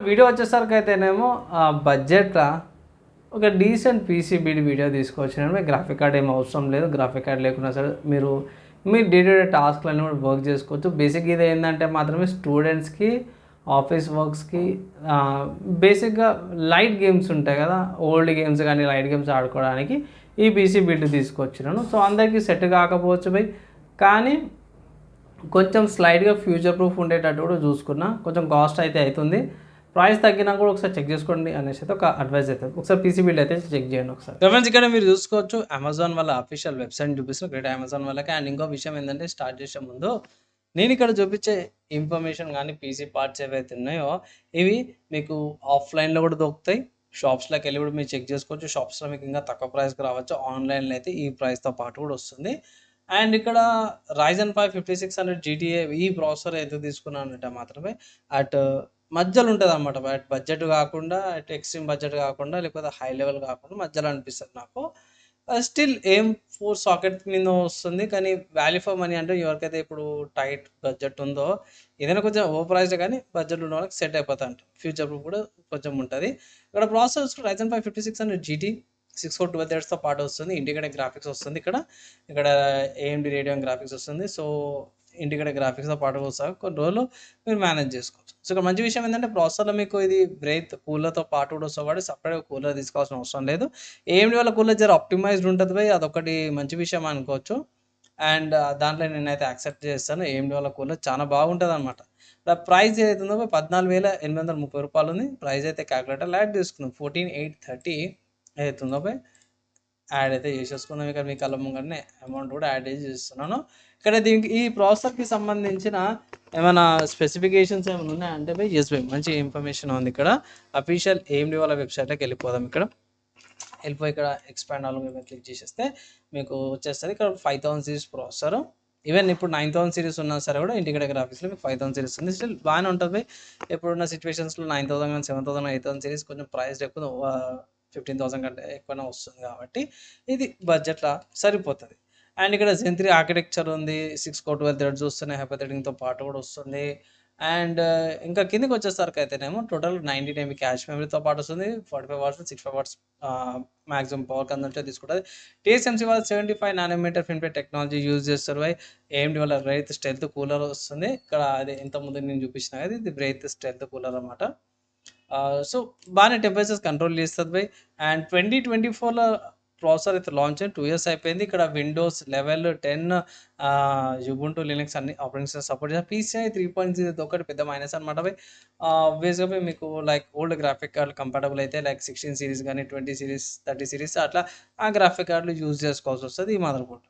Video వచ్చేసరికి అయితేనేమో బడ్జెట్‌లా ఒక డీసెంట్ పీసీబీడీ వీడియో తీసుకొచ్చినాను. మీకు గ్రాఫిక్ కార్డ్ ఏం అవసరం లేదు. గ్రాఫిక్ కార్డ్ లేకున్నా సరే మీరు మీ డే టు డే టాస్క్‌లన్నీ కూడా వర్క్ చేసుకోవచ్చు. బేసిక్‌గా ఇది ఏందంటే మాత్రమే స్టూడెంట్స్‌కి, ఆఫీస్ వర్క్స్‌కి బేసిక్‌గా లైట్ గేమ్స్ ఉంటాయి కదా! ఓల్డ్ గేమ్స్ కానీ, లైట్ గేమ్స్ ఆడుకోవడానికి ఈ పీసీ బిల్డ్ తీసుకొచ్చినాను. సో, అందరికీ సెట్ కాకపోవచ్చు భయ్. కానీ కొంచెం స్లైట్‌గా ఫ్యూచర్ ప్రూఫ్ ఉండేటట్టు కూడా చూసుకున్నా. కొంచెం కాస్ట్ అయితే అయితుంది. ప్రైస్ తగ్గినా కూడా ఒకసారి చెక్ చేసుకోండి అనేసి అయితే ఒక అడ్వైస్ అవుతుంది. ఒకసారి పీసీ బిల్డ్ అయితే చెక్ చేయండి ఒకసారి. ఫ్రెండ్స్ ఇక్కడ మీరు చూసుకోవచ్చు అమెజాన్ వాళ్ళ అఫీషియల్ వెబ్సైట్ చూపిస్తున్న గ్రేట్ అమెజాన్ వాళ్ళకి. అండ్ ఇంకో విషయం ఏంటంటే స్టార్ట్ చేసే ముందు నేను ఇక్కడ చూపించే ఇన్ఫర్మేషన్ కానీ పీసీ పార్ట్స్ ఏవైతే ఉన్నాయో ఇవి మీకు ఆఫ్లైన్లో కూడా దొరుకుతాయి. షాప్స్లోకి వెళ్ళి కూడా మీరు చెక్ చేసుకోవచ్చు. షాప్స్లో మీకు ఇంకా తక్కువ ప్రైస్కి రావచ్చు. ఆన్లైన్లో అయితే ఈ ప్రైస్తో పాటు కూడా వస్తుంది. అండ్ ఇక్కడ Ryzen 5 5600 జీటీఏ ఈ ప్రాసెసర్ ఎందుకు తీసుకున్నానంటే మాత్రమే అటు మధ్యలో ఉంటదనమాట. అటు బడ్జెట్ కాకుండా, అటు ఎక్స్‌ట్రీమ్ బడ్జెట్ కాకుండా, లేకపోతే హై లెవెల్ కాకుండా మధ్యలో అనిపిస్తది నాకు. స్టిల్ ఏం 4 సాకెట్ మీద వస్తుంది. కానీ వాల్యూ ఫర్ మనీ అంటే ఎవరికైతే ఇప్పుడు టైట్ బడ్జెట్ ఉందో ఏదైనా కొంచెం ఓవర్ ప్రైస్డ్ కానీ బడ్జెట్ ఉన్న వాళ్ళకి సెట్ అయిపోతాయంట. ఫ్యూచర్ ప్రూఫ్ కూడా కొంచెం ఉంటది. ఇక్కడ ప్రాసెసర్ చూసుకుంటే Ryzen 5 5600 జీటీ 6 కోర్ 12 థ్రెడ్స్‌తో పాటు వస్తుంది. ఇంటిగ్రేటెడ్ గ్రాఫిక్స్ వస్తుంది ఇక్కడ ఏఎండీ రేడియన్ గ్రాఫిక్స్ వస్తుంది. సో, ఇంటిగ్రేటెడ్ గ్రాఫిక్స్‌తో పాటు వస్తాయి. కొన్ని రోజులు మీరు మేనేజ్ చేసుకోవచ్చు. సో, ఇక్కడ మంచి విషయం ఏంటంటే ప్రాసెసర్‌లో మీకు ఇది బ్రేత్ కూలర్‌తో పాటు కూడా వస్తది కాబట్టి సెపరేట్‌గా కూలర్ తీసుకోవాల్సిన అవసరం లేదు. ఏఎండీ వాళ్ళ కూలర్ జర ఆప్టిమైజ్డ్ ఉంటది భయ్. అదొకటి మంచి విషయం అనుకోవచ్చు. అండ్ దాంట్లో నేనైతే యాక్సెప్ట్ చేస్తాను. ఏఎండీ వాళ్ళ కూలర్ చాలా బాగుంటదనమాట. ప్రైస్ ఏదైతుందో రూ. 14,830 ఉంది. ప్రైస్ అయితే క్యాలిక్యులేటర్ యాడ్ తీసుకుందాం. 14,830 ఏదైతుందో భయ్ యాడ్ అయితే చేసేసుకుందాం. ఇక్కడ మీ కళ్ళ ముంగటనే అమౌంట్ కూడా యాడ్ చేసి చేస్తున్నాను. ఇక్కడ దీనికి ఈ ప్రాసెసర్‌కి సంబంధించిన ఏమైనా స్పెసిఫికేషన్స్ ఏమైనా ఉన్నాయంటే భయ్ యెస్ భయ్ మంచి ఇన్ఫర్మేషన్ ఉంది ఇక్కడ. అఫీషియల్ ఏఎండీ వాళ్ళ వెబ్‌సైట్‌లోకి వెళ్ళిపోదాం ఇక్కడ. వెళ్ళిపోయి ఇక్కడ ఎక్స్పాండ్ ఆల్ మీద క్లిక్ చేసేస్తే మీకు వచ్చేస్తది. ఇక్కడ 5000 సిరీస్ ప్రాసెసర్. ఈవెన్ ఇప్పుడు 9000 సిరీస్ ఉన్నా సరే కూడా ఇంటిగ్రేటెడ్ గ్రాఫిక్స్‌లో మీకు 5000 సిరీస్ ఉంది. స్టిల్ బాగానే ఉంటది భయ్. ఇప్పుడున్న సిట్యుయేషన్స్‌లో 9000 గాని, 7000, 8000 సిరీస్ కొంచెం ప్రైస్ ఎక్కువ 15,000 కంటే ఎక్కువనే వస్తుంది కాబట్టి ఇది బడ్జెట్‌లో సరిపోతది. అండ్ ఇక్కడ Zen 3 ఆర్కిటెక్చర్ ఉంది. 6 కోర్ 12 థ్రెడ్స్ వస్తున్నాయి. హైపర్ థ్రెడింగ్‌తో పాటు కూడా వస్తుంది. అండ్ ఇంకా కిందకి వచ్చేసరికి అయితేనేమో టోటల్ 19 ఎంబీ క్యాష్ మెమరీతో పాటు వస్తుంది. 45 watts, 65 watts maximum power consumption తీసుకుంటది. TSMC వాళ్ళు 75 నానోమీటర్ ఫిన్ఫెట్ టెక్నాలజీ యూజ్ చేస్తారు. AMD వాళ్ళ రైత్ స్టెల్త్ కూలర్ వస్తుంది. ఇక్కడ అది ఇంతకుముందు నేను చూపించిన కదా ఇది బ్రైత్ స్టెల్త్ కూలర్ అనమాట. సో, బాగానే టెంపరేచర్స్ కంట్రోల్ చేస్తది భయ్. అండ్ 2024లో ప్రాసెసర్ అయితే లాంచ్ అయ్యి 2 ఇయర్స్ అయిపోయింది. ఇక్కడ విండోస్ 11, 10 యుబుంటు లినక్స్ అన్ని ఆపరేటింగ్ సిస్టమ్ సపోర్ట్ చేస్తాయి. PCI 3.0 ఇదొకటి పెద్ద మైనస్ అనమాట భయ్. ఆబ్వియస్‌గా భయ్ మీకు like old graphic card compatible అయితే లైక్ 16 సీరీస్ గానీ, 20 సీరీస్, 30 సీరీస్ అట్లా ఆ గ్రాఫిక్ కార్డ్‌లు యూజ్ చేసుకోవాల్సి వస్తది ఈ mother board.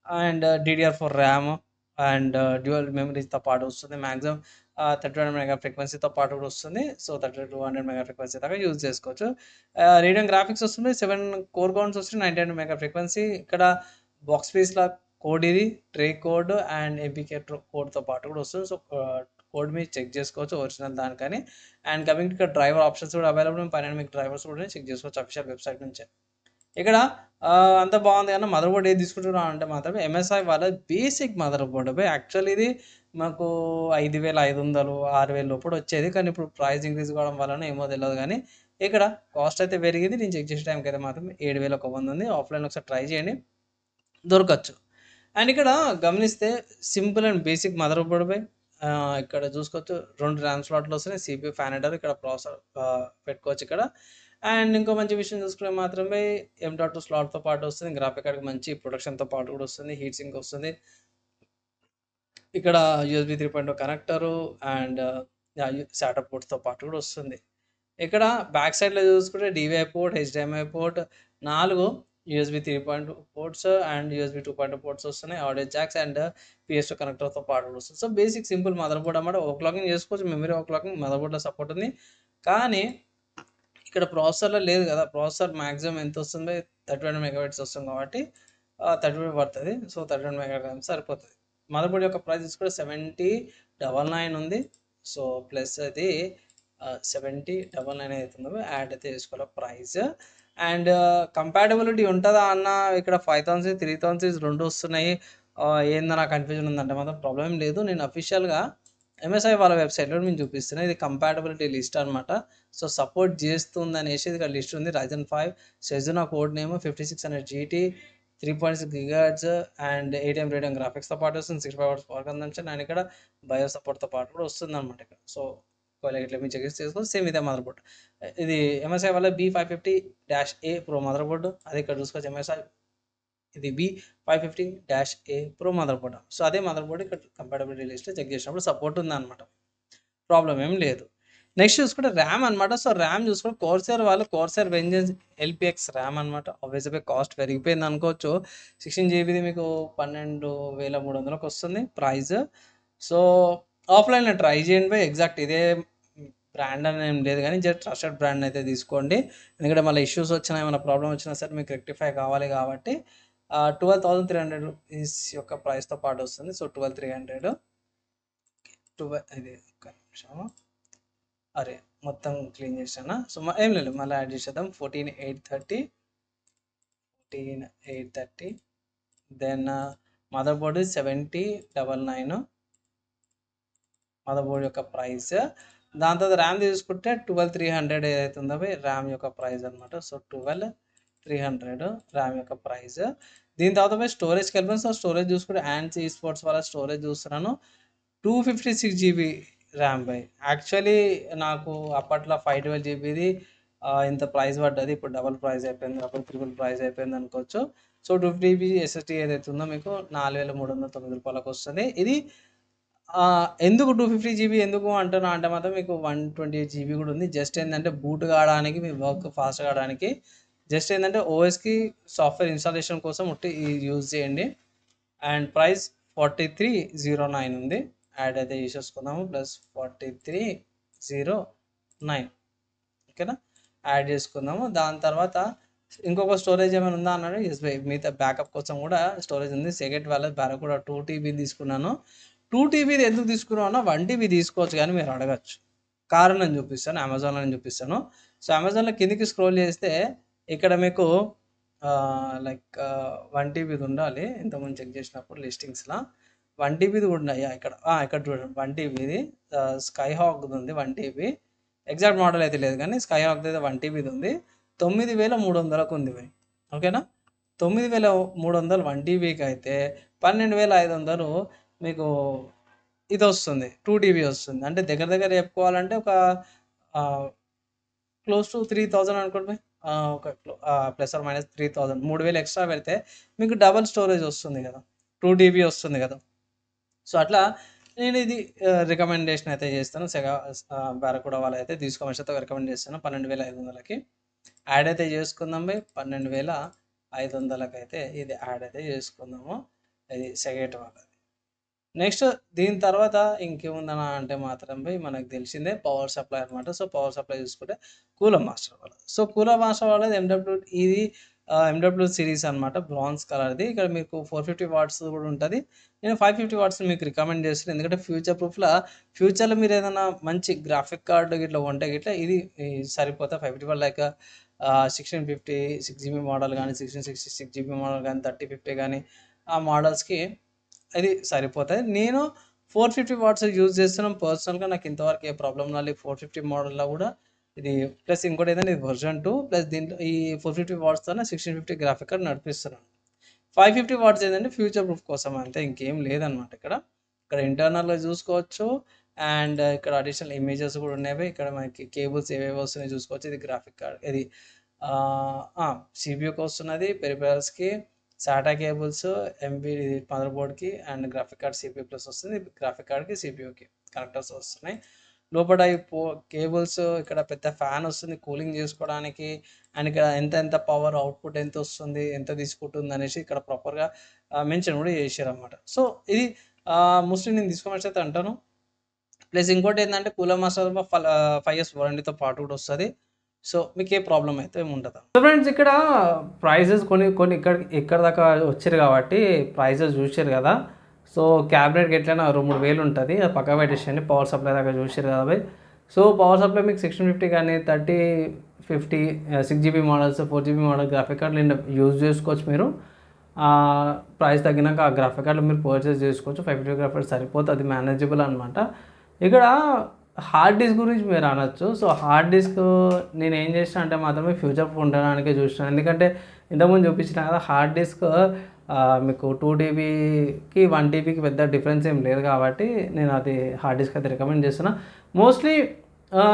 And DDR4 RAM and dual మెమరీస్‌తో పాటు వస్తుంది. మాక్సిమం 3200 మెగా ఫ్రీక్వెన్సీతో పాటు కూడా వస్తుంది. సో, 3200 మెగా ఫ్రీక్వెన్సీ దాకా యూజ్ చేసుకోవచ్చు. రేడియన్ గ్రాఫిక్స్ వస్తుంది. 7 కోర్ కౌంట్స్ వస్తుంది. 98 మెగా ఫ్రీక్వెన్సీ. ఇక్కడ బాక్స్ పీస్‌ల కోడ్ ఇది. ట్రే కోడ్ అండ్ APK కోడ్‌తో పాటు కూడా వస్తుంది. సో, కోడ్ మీరు చెక్ చేసుకోవచ్చు ఒరిజినల్ దానికని. అండ్ కమింగ్ టు ఇక్కడ డ్రైవర్ ఆప్షన్స్ కూడా అవైలబుల్. పైన మీకు డ్రైవర్స్ కూడా చెక్ చేసుకోవచ్చు అఫీషియల్ వెబ్‌సైట్ నుంచే. ఇక్కడ అంతా బాగుంది కానీ మదర్ బోర్డ్ ఏది తీసుకుంటున్నాను అంటే మాత్రం MSI వాళ్ళ బేసిక్ మదర్ బోర్డ్ భయ్. యాక్చువల్లీ ఇది మాకు 5,500, 6,000 లోపల వచ్చేది. కానీ ఇప్పుడు ప్రైస్ ఇంక్రీజ్ కావడం వలన ఏమో తెలవదు కానీ ఇక్కడ కాస్ట్ అయితే పెరిగింది. నేను చెక్ చేసే టైంకి అయితే మాత్రం 7,100 ఉంది. ఆఫ్‌లైన్‌లో ఒకసారి ట్రై చేయండి దొరకచ్చు. అండ్ ఇక్కడ గమనిస్తే simple and basic mother board భయ్. ఇక్కడ చూసుకోవచ్చు 2 ర్యామ్ స్లాట్లు వస్తున్నాయి. CPU ఫ్యాన్ హీటర్ ఇక్కడ ప్రాసెసర్ పెట్టుకోవచ్చు ఇక్కడ. అండ్ ఇంకో మంచి విషయం చూసుకుంటే మాత్రమే M.2 స్లాట్‌తో పాటు వస్తుంది. గ్రాఫిక్ కార్డ్‌కి మంచి ప్రొటెక్షన్‌తో పాటు కూడా వస్తుంది. హీట్ సింక్ వస్తుంది. ఇక్కడ USB 3.0 కనెక్టరు అండ్ SATA పోర్ట్‌తో పాటు కూడా వస్తుంది. ఇక్కడ బ్యాక్ సైడ్‌లో చూసుకుంటే DVI port, HDMI port, 4 USB 3.2 ports and USB 2.0 ports వస్తున్నాయి. ఆడియో జాక్స్ అండ్ PS2 కనెక్టర్‌తో పాటు కూడా వస్తుంది. So, basic simple mother board అన్నమాట. ఓవర్‌క్లాకింగ్ చేసుకోవచ్చు. మెమరీ ఓవర్‌క్లాకింగ్ మదర్ బోర్డ్‌లో సపోర్ట్ ఉంది. కానీ ఇక్కడ ప్రాసెసర్‌లో లేదు కదా! ప్రాసెసర్ మాక్సిమం ఎంత వస్తుంది? 31 మెగాహెర్ట్జ్ వస్తుంది కాబట్టి 31 పడుతది. సో, 31 మెగాహెర్ట్జ్ సరిపోతది. మదర్ బోర్డ్ యొక్క ప్రైస్ చూసుకుంటే 70,999 ఉంది. సో, ప్లస్ అది 70,999 అవుతుందో యాడ్ అయితే చేసుకోవాలి ప్రైస్. అండ్ కంపాటబిలిటీ ఉంటదా అన్న ఇక్కడ 5000 సీరీస్, 3000 సీరీస్ 2 వస్తున్నాయి. ఏందో నాకు కన్‌ఫ్యూజన్ ఉందంటే మాత్రం ప్రాబ్లమ్ ఏం లేదు. నేను అఫీషియల్‌గా ఎంఎస్ఐ వాళ్ళ వెబ్సైట్లో మేము చూపిస్తున్నాం. ఇది కంపాటబిలిటీ లిస్ట్ అనమాట. సో సపోర్ట్ చేస్తుంది అనేసి ఇక్కడ లిస్ట్ ఉంది. Ryzen 5 Sezuna code name 5600 GT 3.6 GHz and 8 Radeon గ్రాఫిక్స్తో పాటు వస్తుంది. 65 వాట్స్ పవర్ కన్జంప్షన్ అండ్ ఇక్కడ బయో సపోర్ట్తో పాటు కూడా వస్తుంది అనమాట ఇక్కడ. సో ఒకవేళ ఇట్లా మీరు చెక్ చేసుకోవచ్చు. సేమ్ ఇదే మదర్ బోర్డ్. ఇది ఎంఎస్ఐ వల్ల B550-A Pro మదర్ బోర్డు. అది ఇక్కడ చూసుకోవచ్చు. ఎంఎస్ఐ ఇది B550-A Pro mother board. So అదే మదర్ బోర్డు ఇక్కడ కంపాటబిలిటీ లిస్ట్లో చెక్ చేసినప్పుడు సపోర్ట్ ఉందన్నమాట. ప్రాబ్లం ఏం లేదు. నెక్స్ట్ చూసుకుంటే ర్యామ్ అనమాట. సో ర్యామ్ చూసుకుంటే కోర్సైర్ వాళ్ళు కోర్సైర్ వెంజెన్స్ LPX ర్యామ్ అనమాట. ఆబ్వియస్గా కాస్ట్ పెరిగిపోయింది అనుకోవచ్చు. 16 GB మీకు 12,300కి వస్తుంది ప్రైస్. సో ఆఫ్లైన్లో ట్రై చేయండి. ఎగ్జాక్ట్ ఇదే బ్రాండ్ అని ఏం లేదు కానీ జస్ట్ ట్రస్టెడ్ బ్రాండ్ అయితే తీసుకోండి. ఎందుకంటే మళ్ళీ ఇష్యూస్ వచ్చినా ఏమైనా ప్రాబ్లం వచ్చినా సరే మీకు రెక్టిఫై కావాలి కాబట్టి 12,300 రూపీస్ యొక్క ప్రైస్తో పాటు వస్తుంది. సో 12,300 ఇది ఒక్క నిమిషం. అరే మొత్తం క్లీన్ చేసానా. సో ఏం లేదు మళ్ళీ యాడ్ చేసేద్దాం. 14,830 then motherboard 7099 motherboard యొక్క ప్రైస్. దాని తర్వాత ర్యామ్ తీసుకుంటే 12,300 ఏదైతే ఉందో ర్యామ్ యొక్క ప్రైస్ అనమాట. సో 12,300 ర్యామ్ యొక్క ప్రైస్. దీని తర్వాత స్టోరేజ్కి వెళ్ళిపోయింది. సో స్టోరేజ్ చూసుకుంటే యాండ్స్ ఈ స్పోర్ట్స్ వాళ్ళ స్టోరేజ్ చూస్తున్నాను 256 GB ర్యామ్ బై. యాక్చువల్లీ నాకు అప్పట్లో 512 GBది ఇంత ప్రైస్ పడ్డది. ఇప్పుడు డబల్ ప్రైస్ అయిపోయింది, అప్పుడు ట్రిపుల్ ప్రైస్ అయిపోయింది అనుకోవచ్చు. సో 250 GB SSD ఏదైతే ఉందో మీకు 4,309 రూపాయలకు వస్తుంది. ఇది ఎందుకు 250 GB ఎందుకు అంటున్నా అంటే మాత్రం మీకు 128 GB కూడా ఉంది. జస్ట్ ఏంటంటే బూట్ కావడానికి, మీ వర్క్ ఫాస్ట్ కావడానికి, జస్ట్ ఏంటంటే ఓఎస్కి సాఫ్ట్వేర్ ఇన్స్టాలేషన్ కోసం యూజ్ చేయండి. అండ్ ప్రైస్ 4309 ఉంది. యాడ్ అయితే చేసేసుకుందాము. ప్లస్ 4309 ఓకేనా, యాడ్ చేసుకుందాము. దాని తర్వాత ఇంకొక స్టోరేజ్ ఏమైనా ఉందా అన్నాడు. ఎస్బై మిగతా బ్యాకప్ కోసం కూడా స్టోరేజ్ ఉంది. సెకండ్ వాళ్ళ బ్యాక్ కూడా 2 TB తీసుకున్నాను. 2 TBది ఎందుకు తీసుకున్నాను, 1 TB తీసుకోవచ్చు కానీ మీరు అడగచ్చు. కారణం చూపిస్తాను, అమెజాన్లో చూపిస్తాను. సో అమెజాన్లో కిందికి స్క్రోల్ చేస్తే ఇక్కడ మీకు లైక్ 1 TBది ఉండాలి. ఇంతకుముందు చెక్ చేసినప్పుడు లిస్టింగ్స్లో 1 TBది కూడా ఉన్నాయి. ఇక్కడ చూడండి 1 TBది స్కై హాక్ది ఉంది 1 TB. ఎగ్జాక్ట్ మోడల్ అయితే లేదు కానీ స్కై హాక్ది అయితే 1 TBది ఉంది. 9,300కు ఉంది భయ్. ఓకేనా, 9,300 1 TBకి అయితే 12,500 మీకు ఇది వస్తుంది, 2 TB వస్తుంది. అంటే దగ్గర దగ్గర చెప్పుకోవాలంటే ఒక క్లోజ్ టు 3,000 అనుకోండి. ఒక ప్లస్ ఆర్ మైనస్ 3,000, 3,000 ఎక్స్ట్రా పెడితే మీకు డబల్ స్టోరేజ్ వస్తుంది కదా, 2 TB వస్తుంది కదా. సో అట్లా నేను ఇది రికమెండేషన్ అయితే చేస్తాను. బారకుడా వాళ్ళు అయితే తీసుకోమని రికమెండ్ చేస్తాను. 12,500కి యాడ్ అయితే చేసుకుందాం. 12,500కి అయితే ఇది యాడ్ అయితే చేసుకుందాము. ఇది సెగేట్ వాళ్ళది. నెక్స్ట్ దీని తర్వాత ఇంకేముందన్నా అంటే మాత్రం మనకు తెలిసిందే పవర్ సప్లై అనమాట. సో పవర్ సప్లై చూసుకుంటే కూలర్ మాస్టర్ వాళ్ళది. సో కూలర్ మాస్టర్ వాళ్ళది ఇది MW సిరీస్ అనమాట, బ్రాంజ్ కలర్ది. ఇక్కడ మీకు 450 వాట్స్ కూడా ఉంటుంది. నేను 550 వాట్స్ మీకు రికమెండ్ చేస్తాను. ఎందుకంటే ఫ్యూచర్లో మీరు ఏదైనా మంచి గ్రాఫిక్ కార్డు ఇట్లా కొంటే గిట్లా ఇది సరిపోతుంది. 550 వాట్ లైక్ 1650 6GB మోడల్ కానీ, 1666 GB మోడల్ కానీ, 3050 కానీ ఆ మోడల్స్కి అది సరిపోతుంది. నేను 450 వాట్స్ యూజ్ చేస్తున్నాను పర్సనల్గా. నాకు ఇంతవరకు ఏ ప్రాబ్లం రాలేదు 450 మోడల్లో కూడా. ఇది ప్లస్ ఇంకోటి ఏదైనా ఇది వర్జన్ 2 ప్లస్ దీంట్లో ఈ 450 వాట్స్తోనే 1650 గ్రాఫిక్ కార్డ్ నడిపిస్తున్నాను. 550 వాట్స్ ఏంటంటే ఫ్యూచర్ ప్రూఫ్ కోసం అంతే, ఇంకేం లేదనమాట. ఇక్కడ ఇంటర్నల్గా చూసుకోవచ్చు. అండ్ ఇక్కడ అడిషనల్ ఇమేజెస్ కూడా ఉన్నాయి. ఇక్కడ మనకి కేబుల్స్ ఏవేవి వస్తున్నాయి చూసుకోవచ్చు. ఇది గ్రాఫిక్ కార్డ్, ఇది CPUకి వస్తున్నది, పెరిఫెరల్స్కి సాటా కేబుల్స్, ఎంబీ మదర్ బోర్డ్కి and graphic card CPU plus వస్తుంది. గ్రాఫిక్ కార్డ్కి CPUకి కనెక్టర్స్ వస్తున్నాయి. లోపల ఈ కేబుల్స్, ఇక్కడ పెద్ద ఫ్యాన్ వస్తుంది కూలింగ్ చేసుకోవడానికి. అండ్ ఇక్కడ ఎంత పవర్ అవుట్పుట్ ఎంత వస్తుంది, ఎంత తీసుకుంటుంది అనేసి ఇక్కడ ప్రాపర్గా మెన్షన్ కూడా చేశారు అన్నమాట. సో ఇది మోస్ట్లీ నేను తీసుకోమని అయితే అంటాను. ప్లస్ ఇంకోటి ఏంటంటే కూలర్ మాస్టర్ 5 years వారంటీతో పాటు కూడా వస్తుంది. సో మీకు ఏ ప్రాబ్లం అయితే ఉండదు. సో ఫ్రెండ్స్ ఇక్కడ ప్రైజెస్ కొన్ని ఇక్కడ దాకా వచ్చారు కాబట్టి ప్రైజెస్ చూసారు కదా. సో క్యాబినెట్కి ఎట్లయినా 2-3 వేలు ఉంటుంది, అది పక్క పెట్టేసేయండి. పవర్ సప్లై దాకా చూసారు కదా భయ్. సో పవర్ సప్లై మీకు 1650 కానీ 3050 6GB models 4GB model graphic కార్డులు యూజ్ చేసుకోవచ్చు మీరు. ప్రైస్ తగ్గినాక ఆ గ్రాఫిక్ కార్డులు మీరు పర్చేస్ చేసుకోవచ్చు. 550 గ్రాఫిక్ కార్డ్ సరిపోతుంది, అది మేనేజబుల్ అనమాట. ఇక్కడ హార్డ్ డిస్క్ గురించి మీరు అనొచ్చు. సో హార్డ్ డిస్క్ నేను ఏం చేసిన అంటే మాత్రమే ఫ్యూచర్ ప్రూఫ్ ఉండడానికే చూసినాను. ఎందుకంటే ఇంతకుముందు చూపించిన కదా హార్డ్ డిస్క్ మీకు 2 టీబీకి 1 టీబీకి పెద్ద డిఫరెన్స్ ఏం లేదు కాబట్టి నేను అది హార్డ్ డిస్క్ అయితే రికమెండ్ చేస్తున్నా. మోస్ట్లీ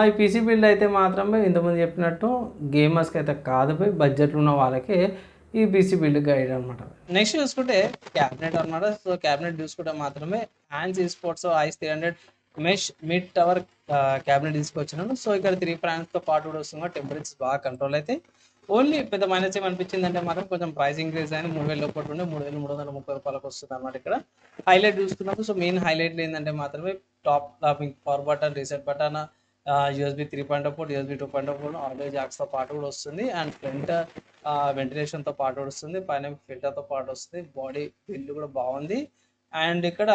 ఈ పీసీ బిల్డ్ అయితే మాత్రమే ఇంతకుముందు చెప్పినట్టు గేమర్స్కి అయితే కాదు, బడ్జెట్లో ఉన్న వాళ్ళకి ఈ పీసీ బిల్డ్ గైడ్ అనమాట. నెక్స్ట్ చూసుకుంటే క్యాబినెట్ అనమాట. సో క్యాబినెట్ చూసుకుంటే మాత్రమే హ్యాండ్స్ ఈ sports ice 300 mesh mid tower cabinet తీసుకొచ్చినాను. సో ఇక్కడ 3 ఫ్యాన్స్తో పాటు కూడా వస్తుంది, టెంపరేచర్స్ బాగా కంట్రోల్ అయితే. ఓన్లీ పెద్ద మైనస్ ఏమనిపించింది అంటే మాత్రం కొంచెం ప్రైస్ ఇంక్రీజ్ అయిన 3000 లోపల ఉండే 3330 రూపాయలకు వస్తుంది అనమాట. ఇక్కడ హైలైట్ చూసుకున్నప్పుడు సో మెయిన్ హైలైట్ ఏంటంటే మాత్రమే top power button, reset button, USB 3.0 port, USB 2.0 port, audio జాక్స్తో పాటు కూడా వస్తుంది. అండ్ ఫ్రంట్ వెంటిలేషన్తో పాటు వస్తుంది, పైన ఫిల్టర్తో పాటు వస్తుంది. బాడీ బిల్డ్ కూడా బాగుంది. అండ్ ఇక్కడ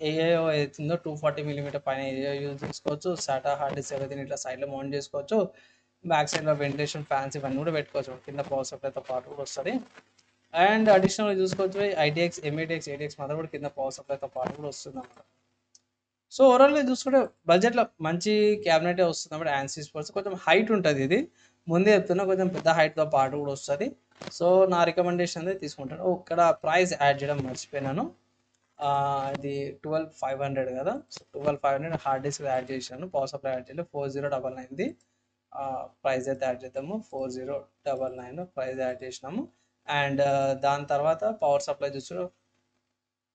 ఏఐఓ అవుతుందో 240mm పైన ఏఐఓ యూజ్ చేసుకోవచ్చు. సాటా హార్డ్ డిస్క్ ఏవైతే ఇట్లా సైడ్లో మౌంట్ చేసుకోవచ్చు. బ్యాక్ సైడ్లో వెంటిలేషన్ ఫ్యాన్స్ ఇవన్నీ కూడా పెట్టుకోవచ్చు. కింద పవర్ సప్లైతో పాటు కూడా వస్తుంది. అండ్ అడిషనల్ చూసుకోవచ్చు ఐటీఎక్స్ ఎంఏటిఎక్స్ ఏటీఎక్స్ మాత్రం కూడా కింద పవర్ సప్లైతో పాటు కూడా వస్తుంది అన్నమాట. సో ఓవరాల్గా చూసుకుంటే బడ్జెట్లో మంచి క్యాబినెటే వస్తుంది అన్నమాట. యాన్సీ స్పోర్ట్స్ కొంచెం హైట్ ఉంటుంది, ఇది ముందే చెప్తున్నా కొంచెం పెద్ద హైట్తో పాటు కూడా వస్తుంది. సో నా రికమెండేషన్ అనేది తీసుకుంటాను. ఇక్కడ ప్రైస్ యాడ్ చేయడం మర్చిపోయినాను. ఇది 12500 కదా. సో 12500 హార్డ్ డిస్క్ యాడ్ చేశాను, పవర్ సప్లై యాడ్ చేయలేదు. 4099ది ప్రైస్ అయితే యాడ్ చేద్దాము. 4099 ప్రైస్ యాడ్ చేసినాము. అండ్ దాని తర్వాత పవర్ సప్లై చూసు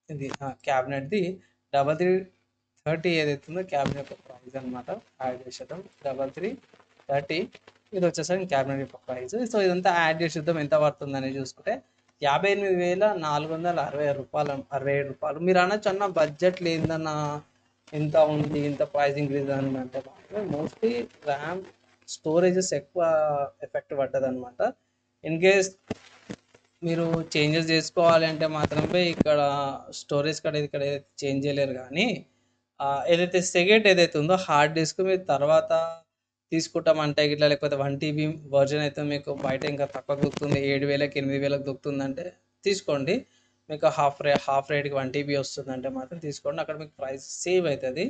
ఇది క్యాబినెట్ది 3330 ఏదైతుందో క్యాబినెట్ యొక్క ప్రైస్ అనమాట యాడ్ చేసేద్దాం. 3330 ఇది వచ్చేసరికి క్యాబినెట్ యొక్క ప్రైస్. సో ఇదంతా యాడ్ చేసేద్దాం ఎంత పడుతుందని చూసుకుంటే 58,460 రూపాయలు, 67 రూపాయలు. మీరు అనొచ్చు అన్న బడ్జెట్ లేదన్న ఎంత ఉంది ఇంత ప్రైస్ ఇంక్రీజ్ అని అంటే మాత్రమే మోస్ట్లీ ర్యామ్ స్టోరేజెస్ ఎక్కువ ఎఫెక్ట్ పడ్డది అనమాట. ఇన్ కేస్ మీరు చేంజెస్ చేసుకోవాలి అంటే మాత్రమే ఇక్కడ స్టోరేజ్ కార్డ్ ఇక్కడ చేంజ్ చేయలేరు. కానీ ఏదైతే సెగెట్ ఏదైతే ఉందో హార్డ్ డిస్క్ మీరు తర్వాత తీసుకుంటామంటే ఇట్లా లేకపోతే 1 టీబీ వర్జన్ అయితే మీకు బయట ఇంకా తక్కువ దొరుకుతుంది, 7000కి 8000కి దొరుకుతుందంటే తీసుకోండి. మీకు హాఫ్ రేట్కి 1 టీబీ వస్తుందంటే మాత్రం తీసుకోండి, అక్కడ మీకు ప్రైస్ సేవ్ అవుతుంది.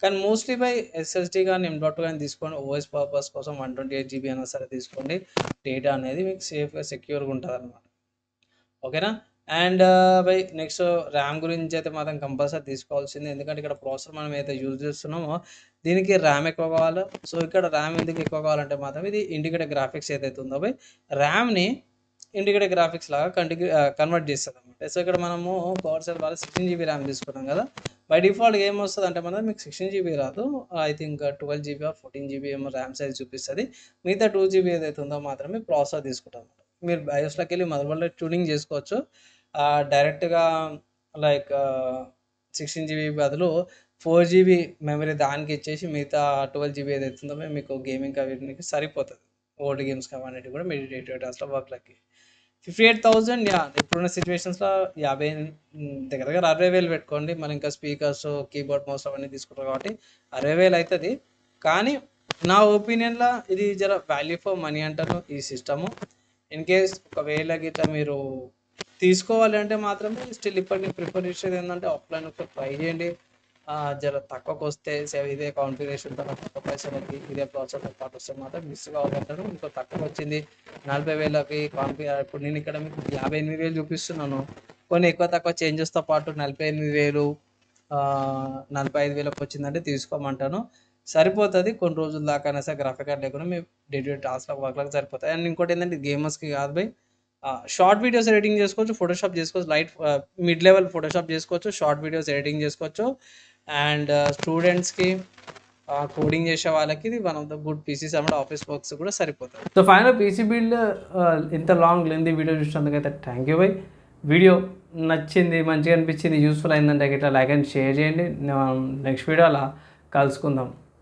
కానీ మోస్ట్లీ బై ఎస్ఎస్డి కానీ M.2 కానీ తీసుకోండి. ఓఎస్ పర్పస్ కోసం 128 GB అయినా సరే తీసుకోండి. డేటా అనేది మీకు సేఫ్గా సెక్యూర్గా ఉంటుంది అనమాట. ఓకేనా. అండ్ బై నెక్స్ట్ ర్యామ్ గురించి అయితే మాత్రం కంపల్సరీ తీసుకోవాల్సింది, ఎందుకంటే ఇక్కడ ప్రాసెసర్ మనం ఏదైతే యూజ్ చేస్తున్నామో దీనికి ర్యామ్ ఎక్కువ కావాలి. సో ఇక్కడ ర్యామ్ ఎందుకు ఎక్కువ కావాలంటే మాత్రం ఇది ఇండికేటర్ గ్రాఫిక్స్ ఏదైతే ఉందో బై ర్యామ్ని ఇండికేటర్ గ్రాఫిక్స్ లాగా కన్వర్ట్ చేస్తుంది అనమాట. సో ఇక్కడ మనము పవర్ సెల్ వాళ్ళ 16 GB ర్యామ్ తీసుకున్నాం కదా. బై డిఫాల్ట్ ఏం వస్తుంది అంటే మనం మీకు 16 GB రాదు, I think 12 GB or 14 GB ఏమో ర్యామ్ సైజ్ చూపిస్తుంది. మిగతా 2 GB ఏదైతే ఉందో మాత్రమే ప్రాసెసర్ తీసుకుంటాం అనమాట. మీరు బయోస్లోకి వెళ్ళి మదర్బోర్డ్లో ట్యూనింగ్ చేసుకోవచ్చు. డైరెక్ట్గా లైక్ 16 GB బదులు 4 GB మెమరీ దానికి ఇచ్చేసి మిగతా 12 GB ఏదైతే ఉందో మీకు గేమింగ్ అవికి సరిపోతుంది. ఓల్డ్ గేమ్స్ అవన్నీ కూడా మీరు డే టు డే టాస్క్లో వర్క్లకి 58,000 ఇప్పుడున్న సిచ్యువేషన్స్లో 50 దగ్గర దగ్గర 60,000 పెట్టుకోండి. మనం ఇంకా స్పీకర్స్ కీబోర్డ్ మౌస్ అవన్నీ తీసుకుంటారు కాబట్టి 60,000 అవుతుంది. కానీ నా ఒపీనియన్లో ఇది జర వాల్యూ ఫర్ మనీ అంటారు ఈ సిస్టము. ఇన్ కేస్ ఒకవేళ గిట్లా మీరు తీసుకోవాలి అంటే మాత్రమే స్టిల్ ఇప్పటికి ప్రిఫర్ చేసేది ఏంటంటే ఆఫ్లైన్ ఒకసారి ట్రై చేయండి. జర తక్కువకి వస్తే ఇదే కాన్ఫిగరేషన్తో తక్కువ పైసలకి ఇదే ప్రాసెసర్తో పాటు వస్తే మాత్రం మిస్ కావాలంటారు. ఇంకో తక్కువ వచ్చింది 40,000కి ఇప్పుడు నేను ఇక్కడ మీకు 58,000 చూపిస్తున్నాను. కొన్ని ఎక్కువ తక్కువ చేంజెస్తో పాటు 48,000 45,000కి వచ్చిందంటే తీసుకోమంటాను. సరిపోతుంది కొన్ని రోజుల దాకా సరే గ్రాఫిక్ కార్డ్ లేకుండా మీ డే టు డే టాస్క్ వర్క్లకు సరిపోతాయి. అండ్ ఇంకోటి ఏంటంటే గేమర్స్కి కాదు బై షార్ట్ వీడియోస్ ఎడిటింగ్ చేసుకోవచ్చు, ఫోటోషాప్ చేసుకోవచ్చు, లైట్ మిడ్ లెవెల్ ఫోటోషాప్ చేసుకోవచ్చు, షార్ట్ వీడియోస్ ఎడిటింగ్ చేసుకోవచ్చు. అండ్ స్టూడెంట్స్కి కోడింగ్ చేసే వాళ్ళకి ఇది one of the good PCs అన్నమాట. ఆఫీస్ వర్క్స్ కూడా సరిపోతుంది. సో ఫైనల్ పీసీ బిల్డ్ ఇంత లాంగ్ లెంతీ వీడియో చూసినందుకైతే థ్యాంక్ యూ బై. వీడియో నచ్చింది, మంచిగా అనిపించింది, యూస్ఫుల్ అయిందంటే ఇట్లా లైక్ అండ్ షేర్ చేయండి. నెక్స్ట్ వీడియో అలా కలుసుకుందాం.